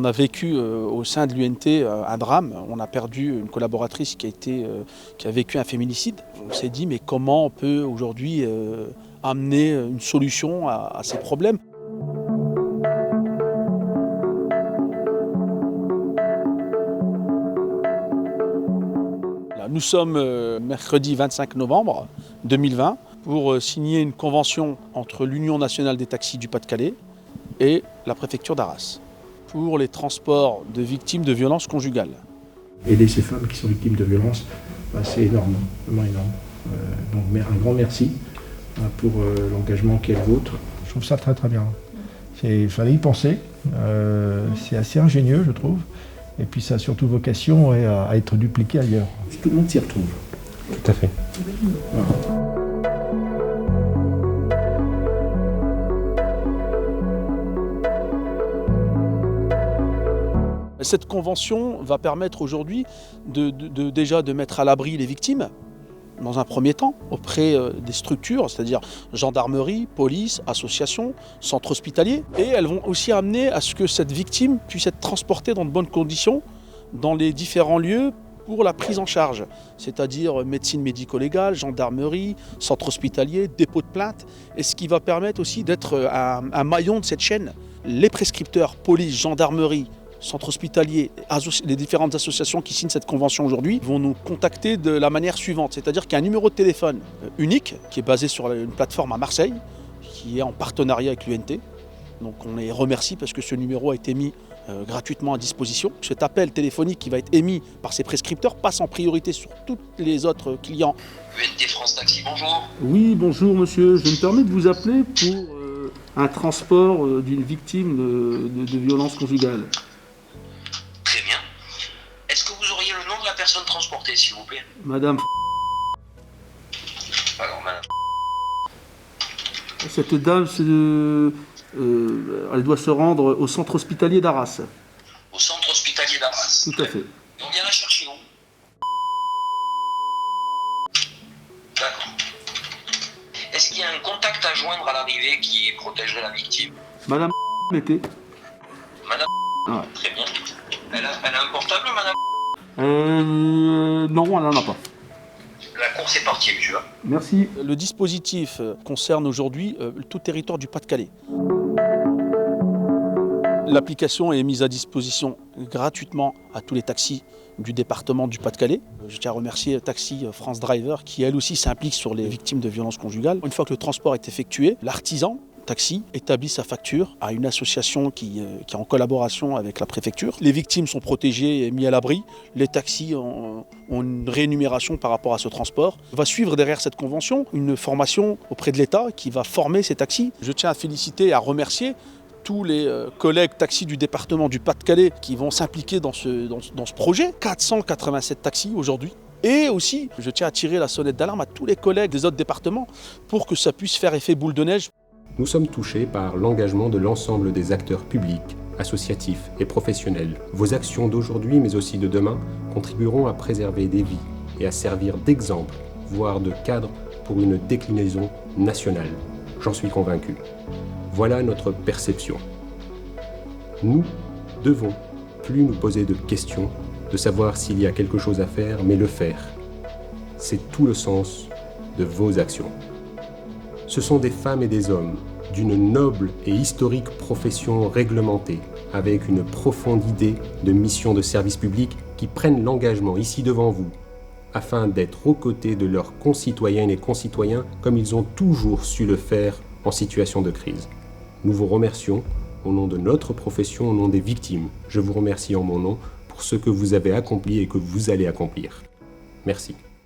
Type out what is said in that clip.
a vécu au sein de l'UNT un drame. On a perdu une collaboratrice qui a vécu un féminicide. On s'est dit, mais comment on peut aujourd'hui amener une solution à ces problèmes? Nous sommes mercredi 25 novembre 2020 pour signer une convention entre l'Union nationale des taxis du Pas-de-Calais et la préfecture d'Arras pour les transports de victimes de violences conjugales. Aider ces femmes qui sont victimes de violences, c'est énorme, vraiment énorme. Donc un grand merci pour l'engagement qui est le vôtre. Je trouve ça très très bien. Il fallait y penser, c'est assez ingénieux je trouve, et puis ça a surtout vocation à être dupliqué ailleurs. Tout le monde s'y retrouve. Tout à fait. Voilà. Cette convention va permettre aujourd'hui déjà de mettre à l'abri les victimes, dans un premier temps, auprès des structures, c'est-à-dire gendarmerie, police, associations, centres hospitaliers. Et elles vont aussi amener à ce que cette victime puisse être transportée dans de bonnes conditions dans les différents lieux pour la prise en charge, c'est-à-dire médecine médico-légale, gendarmerie, centre hospitalier, dépôt de plainte, et ce qui va permettre aussi d'être un maillon de cette chaîne. Les prescripteurs, police, gendarmerie, centre hospitalier, les différentes associations qui signent cette convention aujourd'hui vont nous contacter de la manière suivante, c'est-à-dire qu'il y a un numéro de téléphone unique qui est basé sur une plateforme à Marseille, qui est en partenariat avec l'UNT. Donc on les remercie parce que ce numéro a été mis gratuitement à disposition. Cet appel téléphonique qui va être émis par ces prescripteurs passe en priorité sur tous les autres clients. UNT France Taxi, bonjour. Oui, bonjour monsieur, je me permets de vous appeler pour un transport d'une victime de violences conjugales. Très bien. Est-ce que vous auriez le nom de la personne transportée, s'il vous plaît? Madame. Alors, madame. Cette dame, elle doit se rendre au centre hospitalier d'Arras. Au centre hospitalier d'Arras. Tout à fait. Et on vient la chercher où? D'accord. Est-ce qu'il y a un contact à joindre à l'arrivée qui protégerait la victime? Madame était. Madame. Ah ouais. Très bien. Elle a un portable, madame? Non, elle n'en a pas. La course est partie, monsieur. Merci. Le dispositif concerne aujourd'hui tout le territoire du Pas-de-Calais. L'application est mise à disposition gratuitement à tous les taxis du département du Pas-de-Calais. Je tiens à remercier Taxi France Driver qui elle aussi s'implique sur les victimes de violences conjugales. Une fois que le transport est effectué, l'artisan taxi établit sa facture à une association qui est en collaboration avec la préfecture. Les victimes sont protégées et mises à l'abri. Les taxis ont une rémunération par rapport à ce transport. On va suivre derrière cette convention une formation auprès de l'État qui va former ces taxis. Je tiens à féliciter et à remercier tous les collègues taxis du département du Pas-de-Calais qui vont s'impliquer dans ce projet. 487 taxis aujourd'hui. Et aussi, je tiens à tirer la sonnette d'alarme à tous les collègues des autres départements pour que ça puisse faire effet boule de neige. Nous sommes touchés par l'engagement de l'ensemble des acteurs publics, associatifs et professionnels. Vos actions d'aujourd'hui, mais aussi de demain, contribueront à préserver des vies et à servir d'exemple, voire de cadre pour une déclinaison nationale. J'en suis convaincu. Voilà notre perception. Nous devons plus nous poser de questions, de savoir s'il y a quelque chose à faire, mais le faire. C'est tout le sens de vos actions. Ce sont des femmes et des hommes d'une noble et historique profession réglementée, avec une profonde idée de mission de service public qui prennent l'engagement ici devant vous, afin d'être aux côtés de leurs concitoyennes et concitoyens comme ils ont toujours su le faire en situation de crise. Nous vous remercions au nom de notre profession, au nom des victimes. Je vous remercie en mon nom pour ce que vous avez accompli et que vous allez accomplir. Merci.